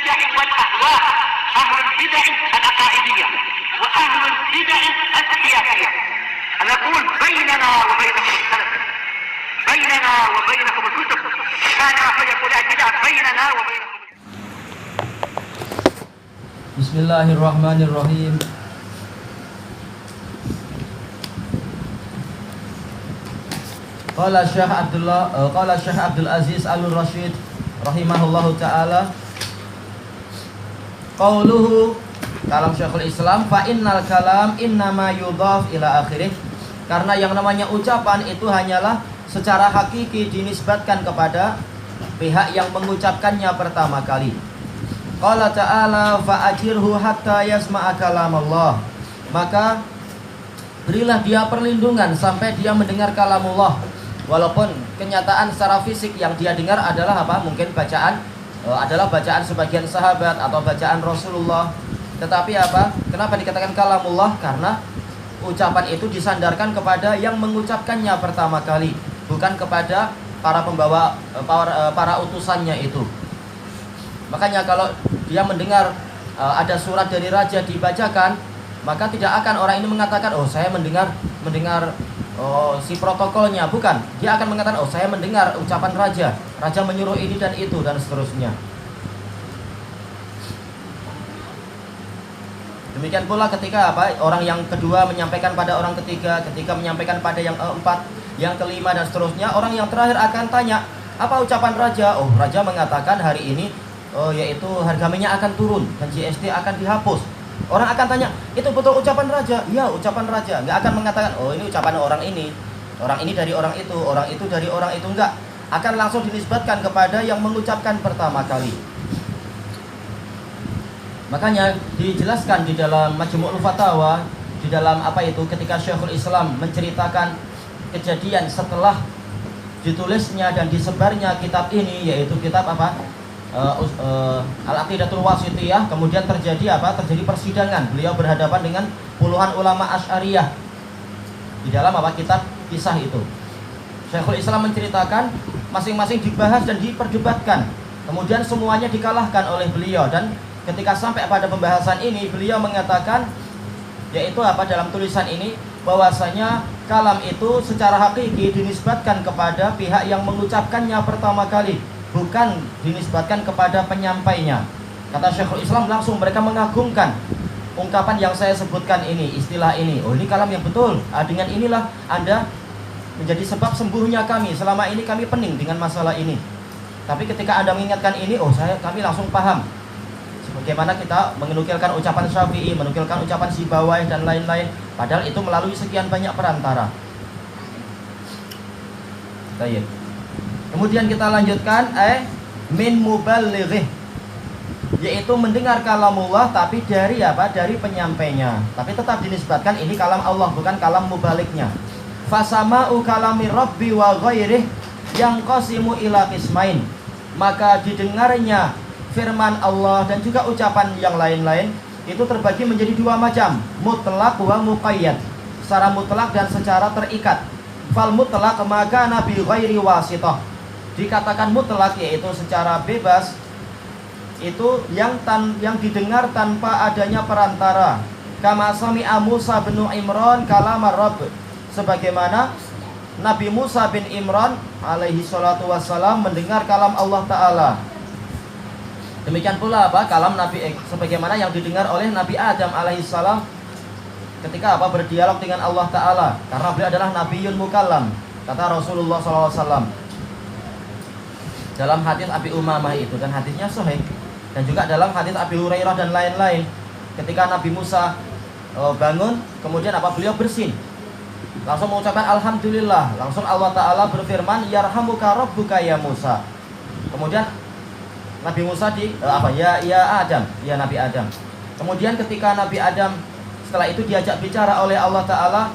البدع والأهواء، أهل البدع العقائدية وأهل البدع السياسية. نقول بيننا وبينكم السلف، بيننا وبينكم الكتب، كان فيقول البدع بيننا وبينكم. Bismillahirrahmanirrahim. Qala Syekh Abdul Aziz Al-Rasyid rahimahullahu taala, qauluhu, kalam Syekhul Islam, fa innal kalam innama yudhaf ila akhirih, karena yang namanya ucapan itu hanyalah secara hakiki dinisbatkan kepada pihak yang mengucapkannya pertama kali. Qala ta'ala fa'ajirhu hatta yasma'a kalam Allah, maka berilah dia perlindungan sampai dia mendengar kalamullah. Walaupun kenyataan secara fisik yang dia dengar adalah apa? Mungkin bacaan adalah bacaan sebagian sahabat atau bacaan Rasulullah. Tetapi apa? Kenapa dikatakan kalamullah? Karena ucapan itu disandarkan kepada yang mengucapkannya pertama kali, bukan kepada para pembawa para utusannya itu. Makanya kalau dia mendengar ada surat dari raja dibacakan, maka tidak akan orang ini mengatakan, oh saya mendengar si protokolnya, bukan. Dia akan mengatakan, oh saya mendengar ucapan raja menyuruh ini dan itu dan seterusnya. Demikian pula ketika orang yang kedua menyampaikan pada orang ketiga, ketika menyampaikan pada yang keempat, yang kelima dan seterusnya, orang yang terakhir akan tanya, apa ucapan raja? Oh, raja mengatakan hari ini yaitu harga minyak akan turun dan GST akan dihapus. Orang akan tanya, itu betul ucapan raja? Iya, ucapan raja. Nggak akan mengatakan, oh ini ucapan orang ini dari orang itu dari orang itu. Enggak, akan langsung dinisbatkan kepada yang mengucapkan pertama kali. Makanya dijelaskan di dalam Majmu'ul Fatawa, di dalam ketika Syekhul Islam menceritakan kejadian setelah ditulisnya dan disebarnya kitab ini, yaitu kitab Al-Aqidatul Wasithiyah. Kemudian terjadi persidangan. Beliau berhadapan dengan puluhan ulama Asy'ariyah di dalam kitab kisah itu. Syekhul Islam menceritakan masing-masing dibahas dan diperdebatkan. Kemudian semuanya dikalahkan oleh beliau, dan ketika sampai pada pembahasan ini, beliau mengatakan, yaitu dalam tulisan ini, bahwasanya kalam itu secara hakiki dinisbatkan kepada pihak yang mengucapkannya pertama kali, bukan dinisbatkan kepada penyampainya. Kata Syekhul Islam, langsung mereka mengagungkan ungkapan yang saya sebutkan ini, istilah ini. Oh, ini kalam yang betul. Dengan inilah Anda menjadi sebab sembuhnya kami. Selama ini kami pening dengan masalah ini. Tapi ketika Anda mengingatkan ini, kami langsung paham. Bagaimana kita menukilkan ucapan Syafi'i, menukilkan ucapan Sibawayh dan lain-lain, padahal itu melalui sekian banyak perantara. Baik. Kemudian kita lanjutkan min muballighih, yaitu mendengar kalamullah tapi dari dari penyampainya, tapi tetap dinisbatkan ini kalam Allah, bukan kalam mubalighnya. Fasama'u kalami rabbi wa ghairih yang qasimu ila qismain, maka didengarnya firman Allah dan juga ucapan yang lain-lain itu terbagi menjadi dua macam, mutlak wa muqayyad, secara mutlak dan secara terikat. Fal mutlak maka nabi ghairi wasithah, dikatakan mutlak yaitu secara bebas, itu yang didengar tanpa adanya perantara. Kama sami'a Musa bin Imran kalam Rabb, sebagaimana Nabi Musa bin Imran alaihi salatu wassalam mendengar kalam Allah Ta'ala. Demikian pula kalam Nabi sebagaimana yang didengar oleh Nabi Adam alaihi salam ketika berdialog dengan Allah Ta'ala, karena beliau adalah Nabiyun Mukallam, kata Rasulullah SAW dalam hadis Abi Umamah itu, dan hadisnya sahih, dan juga dalam hadis Abi Hurairah dan lain-lain. Ketika Nabi Musa bangun, kemudian beliau bersin, langsung mengucapkan alhamdulillah, langsung Allah Ta'ala berfirman, yarhamuka rabbuka ya Musa. Kemudian Nabi Musa ya Adam, ya Nabi Adam. Kemudian ketika Nabi Adam setelah itu diajak bicara oleh Allah Ta'ala,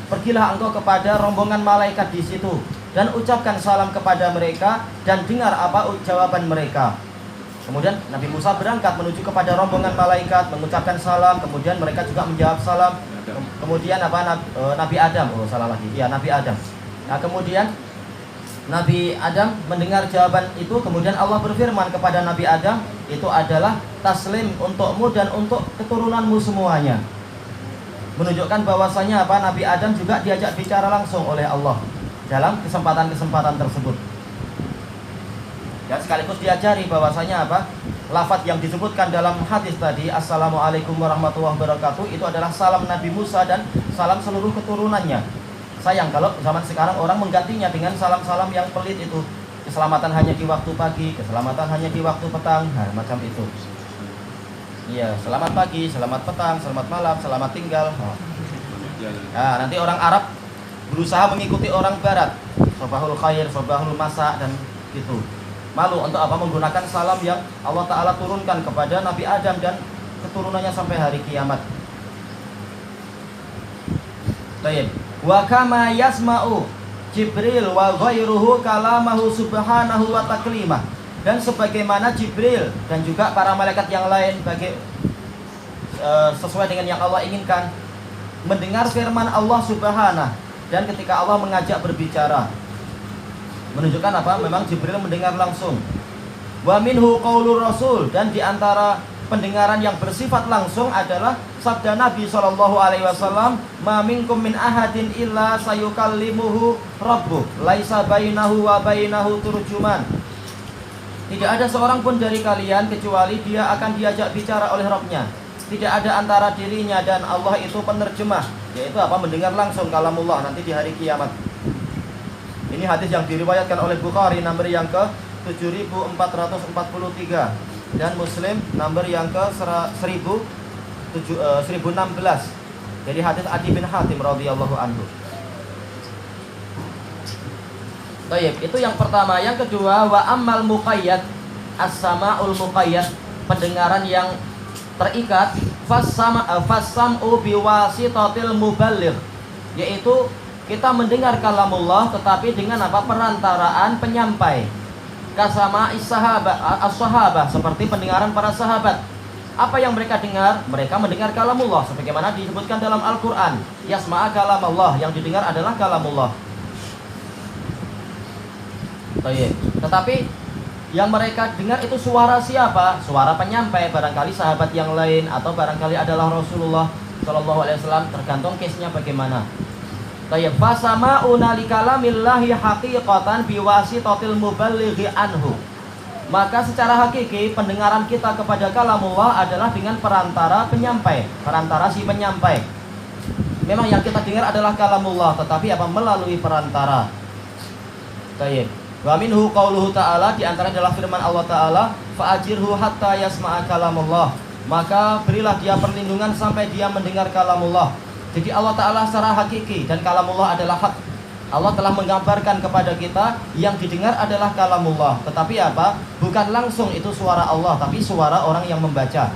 pergilah engkau kepada rombongan malaikat di situ dan ucapkan salam kepada mereka dan dengar jawaban mereka. Kemudian Nabi Musa berangkat menuju kepada rombongan malaikat, mengucapkan salam, kemudian mereka juga menjawab salam. Kemudian Nabi Adam, Nabi Adam. Nah, kemudian Nabi Adam mendengar jawaban itu, kemudian Allah berfirman kepada Nabi Adam, itu adalah taslim untukmu dan untuk keturunanmu semuanya. Menunjukkan bahwasanya apa, Nabi Adam juga diajak bicara langsung oleh Allah dalam kesempatan-kesempatan tersebut. Dan sekaligus diajari bahwasanya apa, lafaz yang disebutkan dalam hadis tadi, Assalamualaikum warahmatullahi wabarakatuh, itu adalah salam Nabi Musa dan salam seluruh keturunannya. Sayang kalau zaman sekarang orang menggantinya dengan salam-salam yang pelit itu. Keselamatan hanya di waktu pagi, keselamatan hanya di waktu petang, nah, macam itu. Iya, selamat pagi, selamat petang, selamat malam, selamat tinggal. Nah, nanti orang Arab berusaha mengikuti orang Barat, sobahul khair, sobahul masa, dan gitu. Malu untuk apa, menggunakan salam yang Allah Ta'ala turunkan kepada Nabi Adam dan keturunannya sampai hari kiamat. Baik. Wa kama yasma'u Jibril wa ghairuhu kalamahu subhanahu wa taklimah. Dan sebagaimana Jibril dan juga para malaikat yang lain sesuai dengan yang Allah inginkan, mendengar firman Allah Subhanahu, dan ketika Allah mengajak berbicara, menunjukkan apa? Memang Jibril mendengar langsung. Wa minhu qaulur rasul, dan diantara pendengaran yang bersifat langsung adalah sabda Nabi SAW, ma minkum min ahadin illa sayukallimuhu rabbuh laisa bainahu wa bainahu turjuman. Tidak ada seorang pun dari kalian kecuali dia akan diajak bicara oleh Rabbnya. Tidak ada antara dirinya dan Allah itu penerjemah, yaitu apa? Mendengar langsung kalamullah nanti di hari kiamat. Ini hadis yang diriwayatkan oleh Bukhari nomor yang ke 7443 dan Muslim nomor yang ke 1016. Jadi hadis Adi bin Hatim radhiyallahu anhu. Baik, itu yang pertama. Yang kedua, wa ammal muqayyad, as-sama'ul muqayyad, pendengaran yang terikat, fassam'u biwasitatil muballigh, yaitu kita mendengar kalamullah tetapi dengan apa? Perantaraan penyampai. Kasama as-sahabah, seperti pendengaran para sahabat. Apa yang mereka dengar? Mereka mendengar kalamullah sebagaimana disebutkan dalam Al-Qur'an. Yasma'a kalamullah, yang didengar adalah kalamullah. Tetapi yang mereka dengar itu suara siapa? Suara penyampai, barangkali sahabat yang lain atau barangkali adalah Rasulullah Shallallahu Alaihi Wasallam, tergantung case-nya bagaimana. Fasama'una likalamillahi haqiqatan biwasitatil muballighi anhu. Maka secara hakiki pendengaran kita kepada kalamullah adalah dengan perantara penyampai, perantara si penyampai. Memang yang kita dengar adalah kalamullah, tetapi apa? Melalui perantara. Baik. Wa minhu qauluhu ta'ala, di antara adalah firman Allah Ta'ala, fa'ajirhu hatta yasma'a kalamullah. Maka berilah dia perlindungan sampai dia mendengar kalamullah. Jadi Allah Ta'ala secara hakiki, dan kalamullah adalah hak. Allah telah menggambarkan kepada kita yang didengar adalah kalamullah. Tetapi apa? Bukan langsung itu suara Allah, tapi suara orang yang membaca.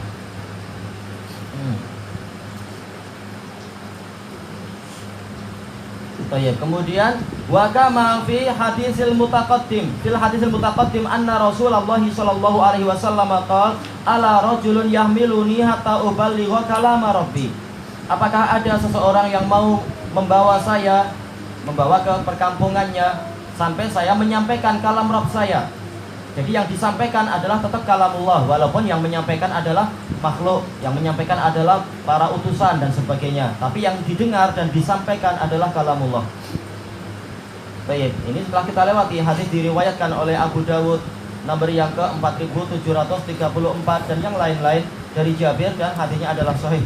Kemudian wa kama fi hadisil mutaqaddim anna Rasulullah sallallahu alaihi wasallam qala ala rajulun yahmiluni hatta uballigha kalama rabbi. Apakah ada seseorang yang mau membawa ke perkampungannya sampai saya menyampaikan kalam Rabb saya? Jadi yang disampaikan adalah tetap kalamullah, walaupun yang menyampaikan adalah makhluk, yang menyampaikan adalah para utusan dan sebagainya. Tapi yang didengar dan disampaikan adalah kalamullah. Baik, ini setelah kita lewati hadis diriwayatkan oleh Abu Dawud nomor yang ke 4734 dan yang lain-lain dari Jabir, dan hadisnya adalah sahih.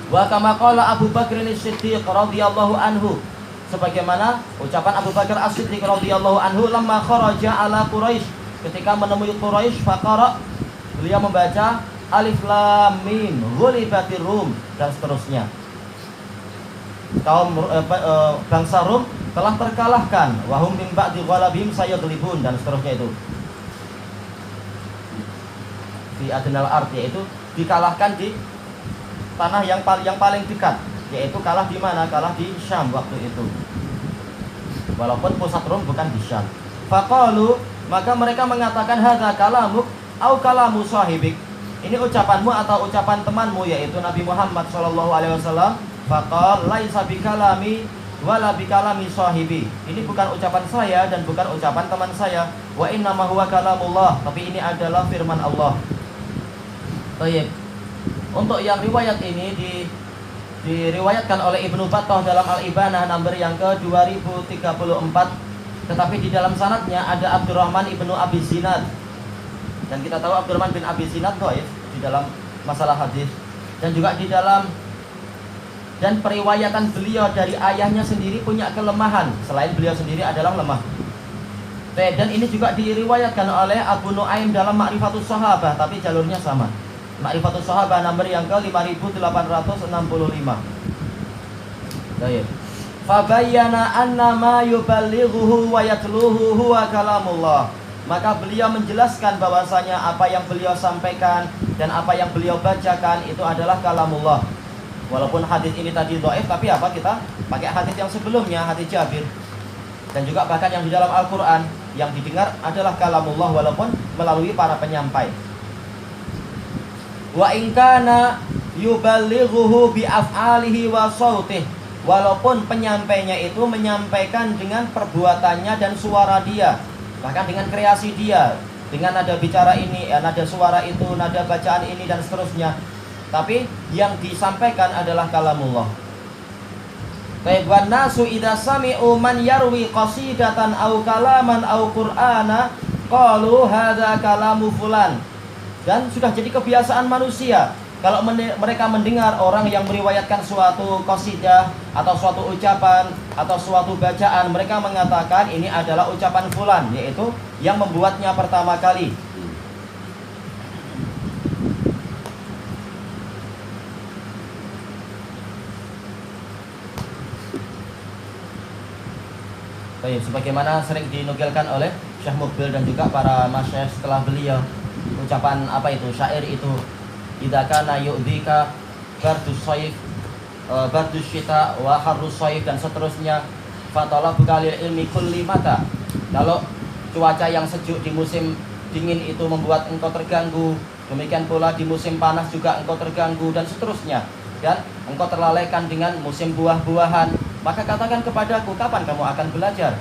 Wa kama qala Abu Bakr as-Siddiq radhiyallahu anhu, sebagaimana ucapan Abu Bakar as-Siddiq radhiyallahu anhu lamma kharaja ala Quraisy, ketika menemui Quraisy, faqara, beliau membaca alif lam mim ghulibatir rum, dan seterusnya. Kaum bangsa Rum telah terkalahkan, wahum min ba'di ghalabihim sayaghlibun, dan seterusnya itu. Di adnal ard, yaitu dikalahkan di tanah yang paling dekat, yaitu kalah di mana? Kalah di Syam waktu itu. Walaupun pusat Rum bukan di Syam. Faqalu, maka mereka mengatakan hadza kalamuk au kalamu sahibik. Ini ucapanmu atau ucapan temanmu, yaitu Nabi Muhammad sallallahu alaihi wasallam. Faqal laisa bikalami wala bikalami sahibi. Ini bukan ucapan saya dan bukan ucapan teman saya. Wa innama huwa kalamullah, tapi ini adalah firman Allah. Baik. Untuk yang riwayat ini diriwayatkan oleh Ibnu Battah dalam Al-Ibanah nomor yang ke-2034. Tetapi di dalam sanadnya ada Abdurrahman ibnu Abi Zinad. Dan kita tahu Abdurrahman bin Abi Zinad dhaif di dalam masalah hadis. Dan juga di dalam dan periwayatan beliau dari ayahnya sendiri punya kelemahan. Selain beliau sendiri adalah lemah. Dan ini juga diriwayatkan oleh Abu Nuaim dalam Ma'rifatus Sahabah, tapi jalurnya sama. Ma'rifatus Sahabah nomor yang ke-5865. Baik. Fabayyana anna ma yuballighuhu wa yatluhu huwa kalamullah. Maka beliau menjelaskan bahwasanya apa yang beliau sampaikan dan apa yang beliau bacakan itu adalah kalamullah. Walaupun hadis ini tadi dhaif, tapi apa, kita pakai hadis yang sebelumnya, hadis Jabir. Dan juga bahkan yang di dalam Al-Qur'an yang didengar adalah kalamullah walaupun melalui para penyampai. Wa in kana yuballighuhu bi af'alihi wa sautih. Walaupun penyampainya itu menyampaikan dengan perbuatannya dan suara dia, bahkan dengan kreasi dia, dengan nada bicara ini, nada suara itu, nada bacaan ini dan seterusnya. Tapi yang disampaikan adalah kalamullah. Baik, wan nasu idza sami'u man yarwi qasidatan au kalaman au qur'ana qalu hadza kalamu fulan. Dan sudah jadi kebiasaan manusia, kalau mereka mendengar orang yang meriwayatkan suatu qasidah atau suatu ucapan atau suatu bacaan, mereka mengatakan ini adalah ucapan fulan, yaitu yang membuatnya pertama kali. Baik, sebagaimana sering dinukilkan oleh Syekh Mukbil dan juga para masyayikh setelah beliau, ucapan apa itu, syair itu, idza kana yu'dhika bardus sayf bardus syita wa harrus sayf dan seterusnya, fatalabuka lil ilmi kulli mata. Kalau cuaca yang sejuk di musim dingin itu membuat engkau terganggu, demikian pula di musim panas juga engkau terganggu dan seterusnya, dan engkau terlalaikan dengan musim buah-buahan, maka katakan kepadaku, kapan kamu akan belajar?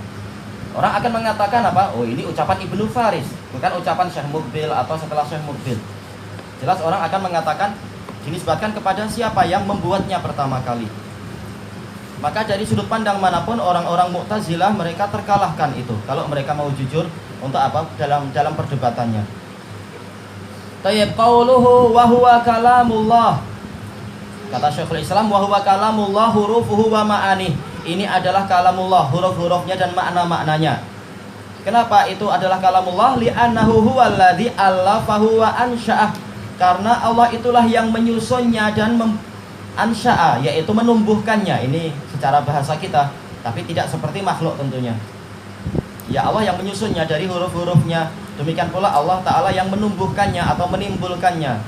Orang akan mengatakan apa? Oh, ini ucapan Ibnu Faris, bukan ucapan Syekh Mukbil atau setelah Syekh Mukbil. Jelas orang akan mengatakan dinisbatkan kepada siapa yang membuatnya pertama kali. Maka dari sudut pandang manapun orang-orang Mu'tazilah mereka terkalahkan itu kalau mereka mau jujur untuk apa dalam perdebatannya. Tayyib qauluhu wa huwa kalamullah. Kata Syekhul Islam, wa huwa kalamullah hurufuhu wa ma'ani. Ini adalah kalamullah, huruf-hurufnya dan makna-maknanya. Kenapa itu adalah kalamullah? Li'annahu huwallazi allafahu wa ansha'ah. Karena Allah itulah yang menyusunnya dan ansha'a, yaitu menumbuhkannya. Ini secara bahasa kita, tapi tidak seperti makhluk tentunya. Ya Allah yang menyusunnya dari huruf-hurufnya. Demikian pula Allah Ta'ala yang menumbuhkannya atau menimbulkannya.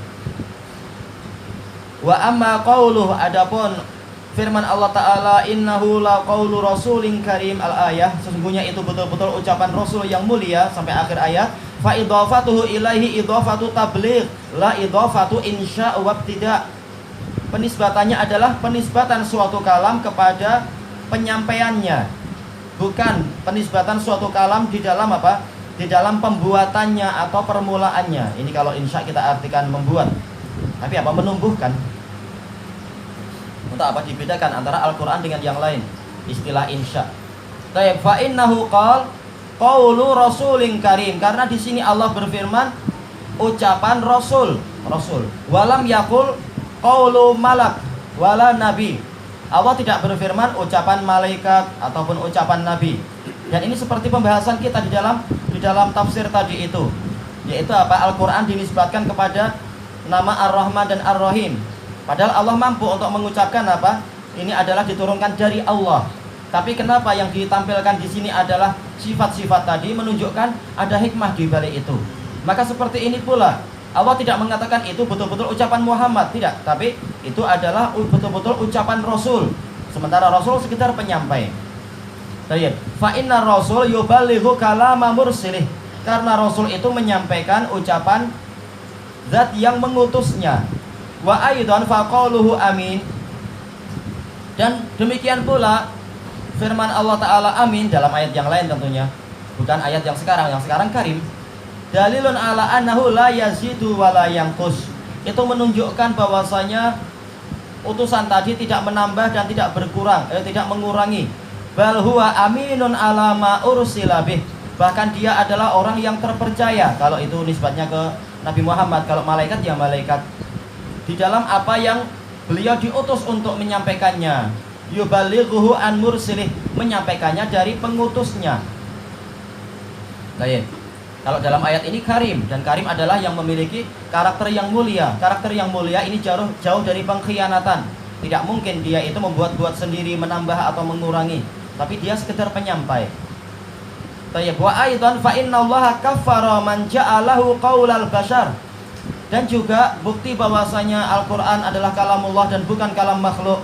Wa amma qauluh, adapun firman Allah Ta'ala, innahu la qaulu rasulin karim, al-ayah, sesungguhnya itu betul-betul ucapan Rasul yang mulia, sampai akhir ayat. Fa idhafatuhu ilaihi idhafatu tabligh, la idhafatu insya' wa ibtida'. Penisbatannya adalah penisbatan suatu kalam kepada penyampaiannya, bukan penisbatan suatu kalam di dalam apa? Di dalam pembuatannya atau permulaannya. Ini kalau insya' kita artikan membuat. Tapi apa? Menumbuhkan. Untuk apa dibedakan antara Al-Quran dengan yang lain? Istilah insya. Tayyib, fa innahu qaulu rasulin karim. Karena di sini Allah berfirman ucapan rasul. Walam yakul qaulu malak wala nabi. Allah tidak berfirman ucapan malaikat ataupun ucapan nabi. Dan ini seperti pembahasan kita di dalam tafsir tadi itu, yaitu apa? Al-Quran dinisbatkan kepada nama Ar-Rahman dan Ar-Rahim. Padahal Allah mampu untuk mengucapkan apa? Ini adalah diturunkan dari Allah. Tapi kenapa yang ditampilkan di sini adalah sifat-sifat tadi, menunjukkan ada hikmah di balik itu. Maka seperti ini pula, Allah tidak mengatakan itu betul-betul ucapan Muhammad, tidak. Tapi itu adalah betul-betul ucapan Rasul. Sementara Rasul sekitar penyampai. Baik. Fa inna Rasul yuballighu kalama mursilih. Karena Rasul itu menyampaikan ucapan zat yang mengutusnya. Wa aidan faqauluhu amin. Dan demikian pula firman Allah Ta'ala amin dalam ayat yang lain tentunya, bukan ayat yang sekarang karim. Dalilun ala annahu la yazidu wa la yanqus. Itu menunjukkan bahwasanya utusan tadi tidak menambah dan tidak berkurang, tidak mengurangi. Bal huwa aminun ala ma ursila bih. Bahkan dia adalah orang yang terpercaya. Kalau itu nisbatnya ke Nabi Muhammad, kalau malaikat ya malaikat. Di dalam apa yang beliau diutus untuk menyampaikannya. Yubalighuhu an mursilih, menyampaikannya dari pengutusnya. Baik. Kalau dalam ayat ini karim, dan karim adalah yang memiliki karakter yang mulia. Karakter yang mulia ini jauh dari pengkhianatan. Tidak mungkin dia itu membuat-buat sendiri, menambah atau mengurangi, tapi dia sekedar penyampai. Tayyib wa aidan fa innallaha kaffara man ja'alahu qaulal bashar. Dan juga bukti bahwasanya Al-Qur'an adalah kalamullah dan bukan kalam makhluk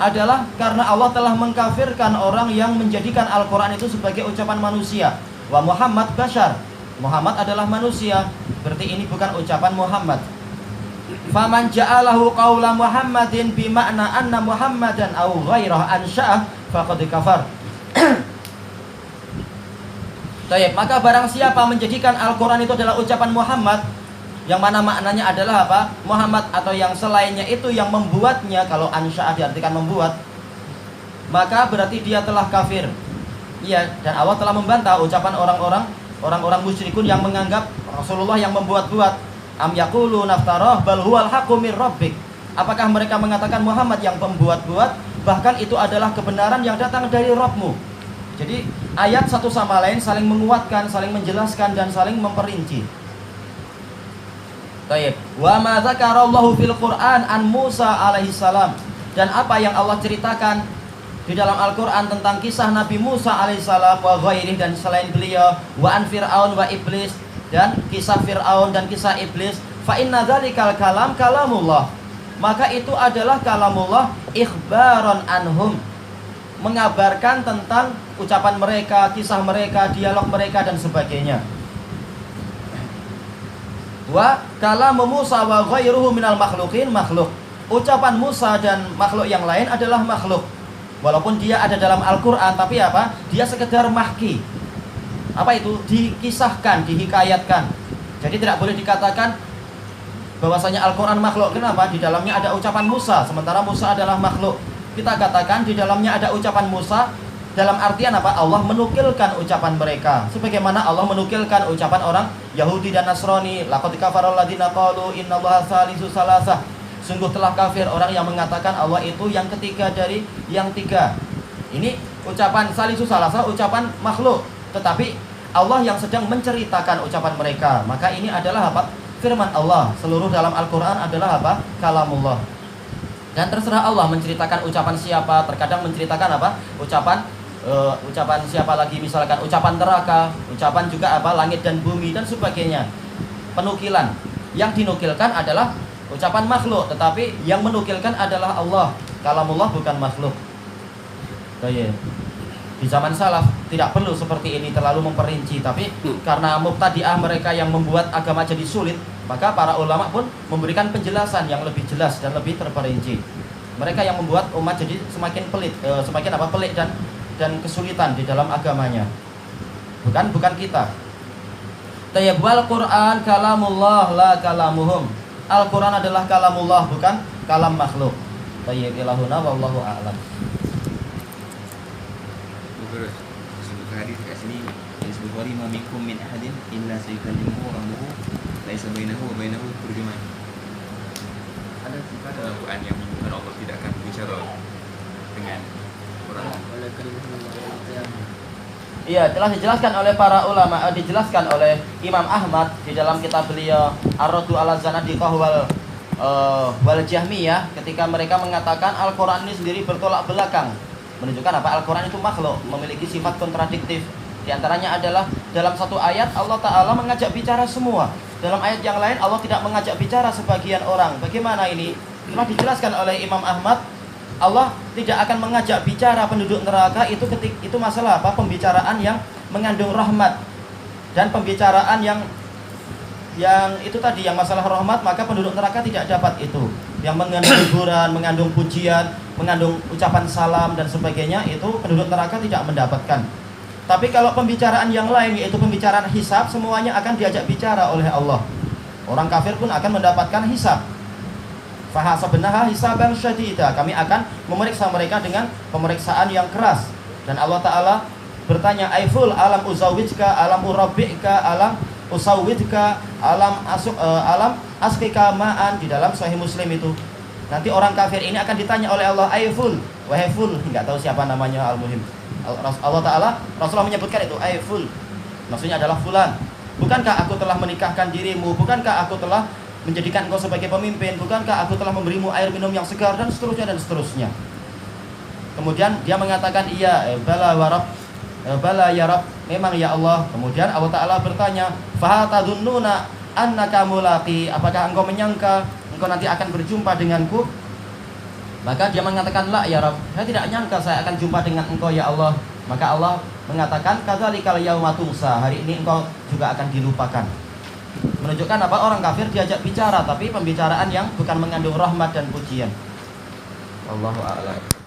adalah karena Allah telah mengkafirkan orang yang menjadikan Al-Qur'an itu sebagai ucapan manusia. Wa Muhammad bashar. Muhammad adalah manusia, berarti ini bukan ucapan Muhammad. Faman ja'alahu qaula Muhammadin bima'na anna Muhammadan aw ghairah ansha'ah faqad kafar. Baik, maka barang siapa menjadikan Al-Qur'an itu adalah ucapan Muhammad, yang mana maknanya adalah apa? Muhammad atau yang selainnya itu yang membuatnya, kalau ansha'ah diartikan membuat, maka berarti dia telah kafir. Iya, dan Allah telah membantah ucapan orang-orang musyrikun yang menganggap Rasulullah yang membuat-buat. Am yaqulu naftarah bal huwal haqqu mir rabbik. Apakah mereka mengatakan Muhammad yang membuat-buat, bahkan itu adalah kebenaran yang datang dari Rabbmu. Jadi ayat satu sama lain saling menguatkan, saling menjelaskan dan saling memperinci. Baik. Wa ma dzakarallahu fil Qur'an an Musa alaihi salam. Dan apa yang Allah ceritakan di dalam Al-Quran tentang kisah Nabi Musa alaihissalam wa ghairih dan selain beliau, wa an Fir'aun wa iblis, dan kisah Fir'aun dan kisah iblis, fa inna dzalikal kalam kalamullah. Maka itu adalah kalamullah ikhbaron anhum, mengabarkan tentang ucapan mereka, kisah mereka, dialog mereka dan sebagainya. Wa kalamu Musa wa ghairuhu minal makhluqin makhluk. Ucapan Musa dan makhluk yang lain adalah makhluk. Walaupun dia ada dalam Al-Quran, tapi apa? Dia sekedar mahki. Apa itu? Dikisahkan, dihikayatkan. Jadi tidak boleh dikatakan bahwasanya Al-Quran makhluk. Kenapa? Di dalamnya ada ucapan Musa, sementara Musa adalah makhluk. Kita katakan di dalamnya ada ucapan Musa, dalam artian apa? Allah menukilkan ucapan mereka. Sebagaimana Allah menukilkan ucapan orang Yahudi dan Nasrani. Laqad kafaral ladzina qalu innallaha salisu salasah. Sungguh telah kafir orang yang mengatakan Allah itu yang ketiga dari yang tiga. Ini ucapan salisu salasa, ucapan makhluk. Tetapi Allah yang sedang menceritakan ucapan mereka. Maka ini adalah apa? Firman Allah. Seluruh dalam Al-Quran adalah apa? Kalamullah. Dan terserah Allah menceritakan ucapan siapa. Terkadang menceritakan apa? Ucapan siapa lagi, misalkan ucapan neraka, ucapan juga apa? Langit dan bumi dan sebagainya. Penukilan. Yang dinukilkan adalah ucapan makhluk, tetapi yang menukilkan adalah Allah. Kalamullah bukan makhluk. Baik. Di zaman salaf tidak perlu seperti ini terlalu memperinci, tapi karena mubtadi'ah mereka yang membuat agama jadi sulit, maka para ulama pun memberikan penjelasan yang lebih jelas dan lebih terperinci. Mereka yang membuat umat jadi semakin pelit, pelik dan kesulitan di dalam agamanya. Bukan kita. Tayyibul Quran kalamullah la kalamuhum. Al-Quran adalah kalamullah, bukan kalam makhluk. Tayyib ilahuna wallahu a'lam. Terus disebut hadis kat sini, disebut Bukhari ma minkum min ahadin illa sayukallimuhu rabbuhu laisa bainahu wa bainahu turjuman. Ada sifat dalam Quran yang menyebutkan Allah tidak akan berbicara dengan orang. Iya, telah dijelaskan oleh para ulama, dijelaskan oleh Imam Ahmad di dalam kitab beliau Ar-Raddu 'ala Zanadiqah wal Jahmiyah, ketika mereka mengatakan Al-Quran ini sendiri bertolak belakang, menunjukkan apa? Al-Quran itu makhluk, memiliki sifat kontradiktif. Di antaranya adalah dalam satu ayat Allah Ta'ala mengajak bicara semua. Dalam ayat yang lain Allah tidak mengajak bicara sebagian orang. Bagaimana ini? Telah dijelaskan oleh Imam Ahmad, Allah tidak akan mengajak bicara penduduk neraka itu masalah apa? Pembicaraan yang mengandung rahmat, dan pembicaraan yang itu tadi yang masalah rahmat, maka penduduk neraka tidak dapat itu. yang mengandung hiburan, mengandung pujian, mengandung ucapan salam dan sebagainya, itu penduduk neraka tidak mendapatkan. Tapi kalau pembicaraan yang lain, yaitu pembicaraan hisab, semuanya akan diajak bicara oleh Allah. Orang kafir pun akan mendapatkan hisab. Fahasabnaha hisaban syadida. Kami akan memeriksa mereka dengan pemeriksaan yang keras. Dan Allah Ta'ala bertanya, Aiful alam uzawijka, alam urabbika, alam usawidka, alam askika ma'an, di dalam Sahih Muslim itu. Nanti orang kafir ini akan ditanya oleh Allah, Aiful, wahai Ful, nggak tahu siapa namanya, al-muhim. Allah Ta'ala, Rasulullah menyebutkan itu, Aiful, maksudnya adalah fulan. Bukankah aku telah menikahkan dirimu? Bukankah aku telah menjadikan engkau sebagai pemimpin? Bukankah aku telah memberimu air minum yang segar? Dan seterusnya dan seterusnya. Kemudian dia mengatakan, iya, bala warab, bala ya Rabb, memang ya Allah. Kemudian Allah Ta'ala bertanya, fahatadununa annaka mulaqi, apakah engkau menyangka engkau nanti akan berjumpa denganku? Maka dia mengatakan, la ya Rabb, saya tidak nyangka saya akan jumpa dengan engkau ya Allah. Maka Allah mengatakan, kadzalikal yauma tunsa, hari ini engkau juga akan dilupakan. Menunjukkan apa? Orang kafir diajak bicara, tapi pembicaraan yang bukan mengandung rahmat dan pujian. Wallahu a'lam.